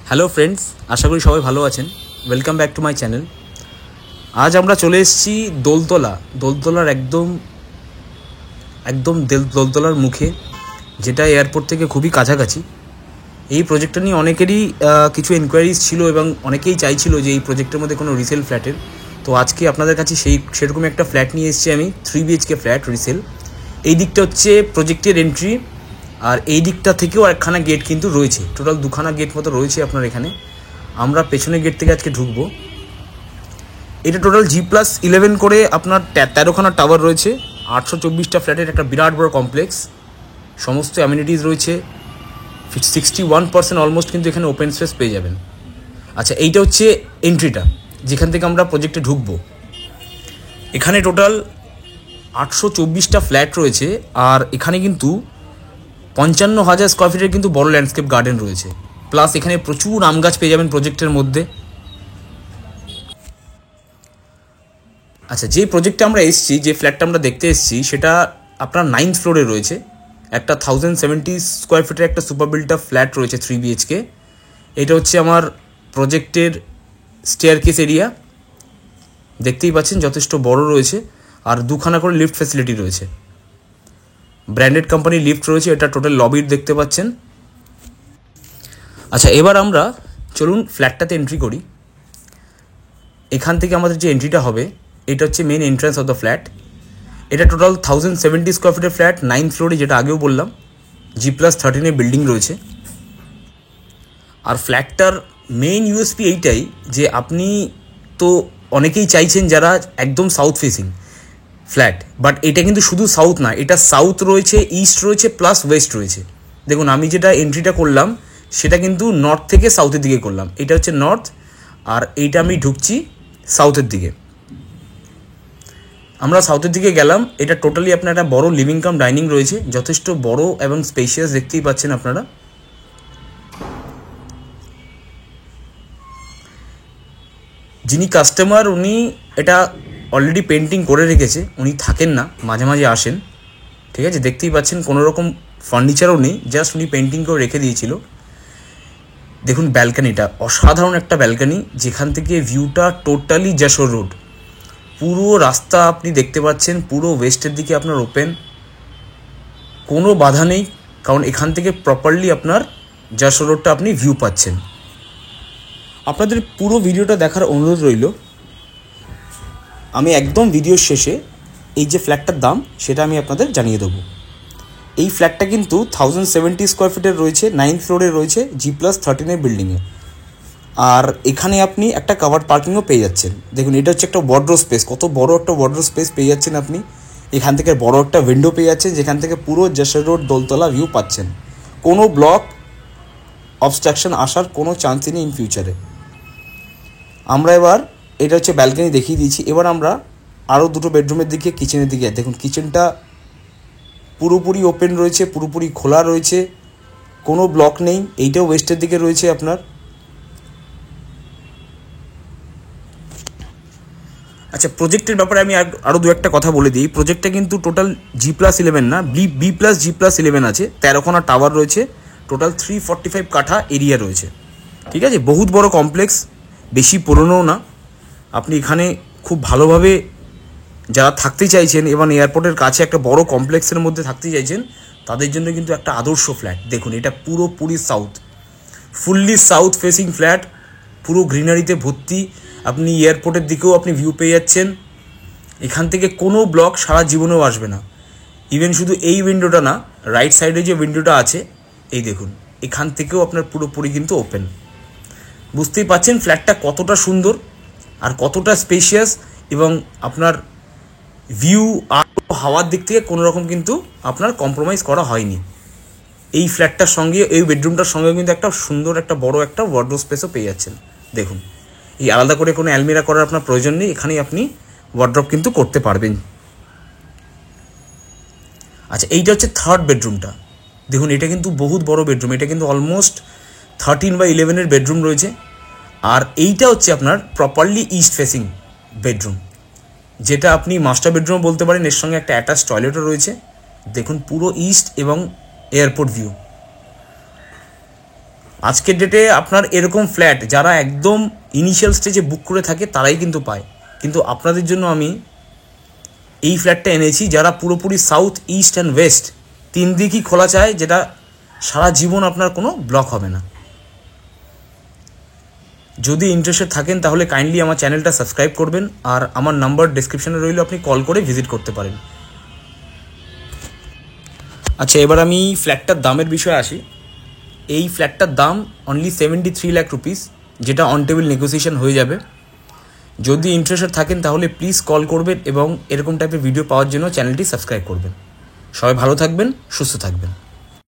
Hello friends, আশা করি সবাই ভালো আছেন। Welcome back to my channel. আজ আমরা চলে এসেছি দোলতলার একদম দোলতলার মুখে, যেটা এয়ারপোর্ট থেকে খুবই কাছাকাছি। এই প্রজেক্টটা নিয়ে অনেকেরই কিছু এনকোয়ারিজ ছিল এবং অনেকেই চাইছিল যে এই প্রজেক্টের মধ্যে কোনো রিসেল ফ্ল্যাটের। তো আজকে আপনাদের কাছে সেরকম একটা ফ্ল্যাট নিয়ে এসেছি আমি, 3 BHK ফ্ল্যাট রিসেল। এই দিকটা হচ্ছে প্রজেক্টের এন্ট্রি, আর এই দিকটা থেকেও একখানা গেট কিন্তু রয়েছে, টোটাল 2খানা গেট মতো রয়েছে আপনার এখানে। আমরা পেছনের গেট থেকে আজকে ঢুকবো। এটা টোটাল G+11 করে আপনার 13খানা টাওয়ার রয়েছে, 824টা ফ্ল্যাটের একটা বিরাট বড় কমপ্লেক্স। সমস্ত অ্যামিনিটিস রয়েছে, 61% অলমোস্ট কিন্তু এখানে ওপেন স্পেস পেয়ে যাবেন। আচ্ছা, এইটা হচ্ছে এন্ট্রিটা, যেখান থেকে আমরা প্রজেক্টে ঢুকবো। এখানে টোটাল 824টা ফ্ল্যাট রয়েছে, আর এখানে কিন্তু 55,000 স্কোয়ার ফিটের কিন্তু বড় ল্যান্ডস্কেপ গার্ডেন রয়েছে। প্লাস এখানে প্রচুর আম গাছ পেয়ে যাবেন প্রজেক্টের মধ্যে। আচ্ছা, যে প্রজেক্টে আমরা এসেছি, যে ফ্ল্যাটটা আমরা দেখতে এসেছি, সেটা আপনার 9th ফ্লোরে রয়েছে। একটা 1070 স্কোয়ার ফিটের একটা সুপার বিল্ট-আপ ফ্ল্যাট রয়েছে 3 BHK। এটা হচ্ছে আমার প্রজেক্টের স্টেয়ারকেস এরিয়া, দেখতেই পাচ্ছেন যথেষ্ট বড় রয়েছে, আর 2খানা করে লিফট ফ্যাসিলিটি রয়েছে। ব্র্যান্ডেড কোম্পানির লিফট রয়েছে, এটা টোটাল লবির দেখতে পাচ্ছেন। আচ্ছা, এবার আমরা চলুন ফ্ল্যাটটাতে এন্ট্রি করি। এখান থেকে আমাদের যে এন্ট্রিটা হবে, এটা হচ্ছে main entrance of the flat. এটা টোটাল 1070 স্কোয়ার ফিটের ফ্ল্যাট, 9th ফ্লোরে, যেটা আগেও বললাম। G+13 বিল্ডিং রয়েছে। আর ফ্ল্যাটটার মেইন ইউএসপি এইটাই যে আপনি তো অনেকেই চাইছেন যারা একদম সাউথ ফেসিং ফ্ল্যাট, বাট এটা কিন্তু শুধু সাউথ না, এটা সাউথ রয়েছে, ইস্ট রয়েছে, প্লাস ওয়েস্ট রয়েছে। দেখুন, আমি যেটা এন্ট্রিটা করলাম সেটা কিন্তু নর্থ থেকে সাউথের দিকে করলাম। এটা হচ্ছে নর্থ, আর এইটা আমি ঢুকছি সাউথের দিকে। আমরা সাউথের দিকে গেলাম। এটা টোটালি আপনার একটা বড় লিভিং কাম ডাইনিং রয়েছে, যথেষ্ট বড় এবং স্পেশিয়াস, দেখতেই পাচ্ছেন আপনারা। যিনি কাস্টমার, উনি এটা অলরেডি পেন্টিং করে রেখেছে, উনি থাকেন না, মাঝে মাঝে আসেন, ঠিক আছে। দেখতেই পাচ্ছেন কোনো রকম ফার্নিচারও নেই, জাস্ট উনি পেন্টিং করে রেখে দিয়েছিল। দেখুন ব্যালকানিটা, অসাধারণ একটা ব্যালকানি, যেখান থেকে ভিউটা টোটালি যশোর রোড, পুরো রাস্তা আপনি দেখতে পাচ্ছেন, পুরো ওয়েস্টের দিকে আপনার ওপেন, কোনো বাধা নেই, কারণ এখান থেকে প্রপারলি আপনার যশোর রোডটা আপনি ভিউ পাচ্ছেন। আপনাদের পুরো ভিডিওটা দেখার অনুরোধ রইল। আমি একদম ভিডিওর শেষে এই যে ফ্ল্যাটটার দাম, সেটা আমি আপনাদের জানিয়ে দেবো। এই ফ্ল্যাটটা কিন্তু 1070 স্কোয়ার ফিটের রয়েছে, 9th ফ্লোরে রয়েছে, G+13 বিল্ডিংয়ে। আর এখানে আপনি একটা কাভার্ড পার্কিংও পেয়ে যাচ্ছেন। দেখুন, এটা হচ্ছে একটা ওয়ার্ডরোব স্পেস, কত বড় একটা ওয়ার্ডরোব স্পেস পেয়ে যাচ্ছেন আপনি। এখান থেকে বড় একটা উইন্ডো পেয়ে যাচ্ছেন, যেখান থেকে পুরো যশোর রোড দোলতলা ভিউ পাচ্ছেন। কোনো ব্লক অবস্ট্রাকশন আসার কোনো চান্সই নেই ইন ফিউচারে। আমরা এবার, এটা হচ্ছে ব্যালকনি দেখিয়ে দিয়েছি, এবার আমরা আরও দুটো বেডরুমের দিকে, কিচেনের দিকে। দেখুন, কিচেনটা পুরোপুরি ওপেন রয়েছে, পুরোপুরি খোলা রয়েছে, কোনো ব্লক নেই। এইটাও ওয়েস্টের দিকে রয়েছে আপনার। আচ্ছা, প্রজেক্টের ব্যাপারে আমি আরও দু একটা কথা বলে দিই। প্রজেক্টটা কিন্তু টোটাল G+11 না, B+G+11 আছে। 13খানা টাওয়ার রয়েছে, টোটাল 345 কাঠা এরিয়া রয়েছে, ঠিক আছে। বহুত বড় কমপ্লেক্স, বেশি পুরনোও না। আপনি এখানে খুব ভালোভাবে যারা থাকতে চাইছেন এবং এয়ারপোর্টের কাছে একটা বড় কমপ্লেক্সের মধ্যে থাকতে চাইছেন, তাদের জন্য কিন্তু একটা আদর্শ ফ্ল্যাট। দেখুন, এটা পুরোপুরি south, fully south facing flat, পুরো গ্রিনারিতে ভর্তি। আপনি এয়ারপোর্টের দিকেও আপনি ভিউ পেয়ে যাচ্ছেন। এখান থেকে কোনো ব্লক সারা জীবনেও আসবে না। ইভেন শুধু এই উইন্ডোটা না, রাইট সাইডে যে উইন্ডোটা আছে, এই দেখুন, এখান থেকেও আপনার পুরোপুরি কিন্তু ওপেন। বুঝতেই পাচ্ছেন ফ্ল্যাটটা কতটা সুন্দর আর কতটা স্পেশিয়াস, এবং আপনার ভিউ আর হাওয়ার দিক থেকে কোনো রকম কিন্তু আপনার কম্প্রোমাইজ করা হয়নি। এই ফ্ল্যাটটার সঙ্গে, এই বেডরুমটার সঙ্গে কিন্তু একটা সুন্দর, একটা বড় একটা ওয়ার্ডরোব স্পেসও পেয়ে যাচ্ছেন। দেখুন, এই আলাদা করে কোনো অ্যালমিরা করার আপনার প্রয়োজন নেই, এখানেই আপনি ওয়ার্ডরোব কিন্তু করতে পারবেন। আচ্ছা, এইটা হচ্ছে থার্ড বেডরুমটা। দেখুন, এটা কিন্তু বহুত বড় বেডরুম, এটা কিন্তু অলমোস্ট 13/11 বেডরুম রয়েছে। আর এইটা হচ্ছে আপনার প্রপারলি ইস্ট ফেসিং বেডরুম, যেটা আপনি মাস্টার বেডরুম বলতে পারেন। এর সঙ্গে একটা অ্যাটাচ টয়লেটও রয়েছে। দেখুন, পুরো ইস্ট এবং এয়ারপোর্ট ভিউ। আজকের ডেটে আপনার এরকম ফ্ল্যাট যারা একদম ইনিশিয়াল স্টেজে বুক করে থাকে তারাই কিন্তু পায়, কিন্তু আপনাদের জন্য আমি এই ফ্ল্যাটটা এনেছি যারা পুরোপুরি সাউথ, ইস্ট অ্যান্ড ওয়েস্ট 3 দিকই খোলা চায়, যেটা সারা জীবন আপনার কোনো ব্লক হবে না। যদি ইন্টারেস্টেড থাকেন তাহলে কাইন্ডলি আমার চ্যানেলটা সাবস্ক্রাইব করবেন, আর আমার নাম্বার ডেসক্রিপশনে রইল, আপনি কল করে ভিজিট করতে পারেন। আচ্ছা, এবার আমি ফ্ল্যাটটার দামের বিষয়ে আসি। এই ফ্ল্যাটটার দাম অনলি 73 লাখ রুপিস, যেটা অন টেবিল নেগোসিয়েশন হয়ে যাবে। যদি ইন্টারেস্টেড থাকেন তাহলে প্লিজ কল করবেন এবং এরকম টাইপের ভিডিও পাওয়ার জন্য চ্যানেলটি সাবস্ক্রাইব করবেন। সবাই ভালো থাকবেন, সুস্থ থাকবেন।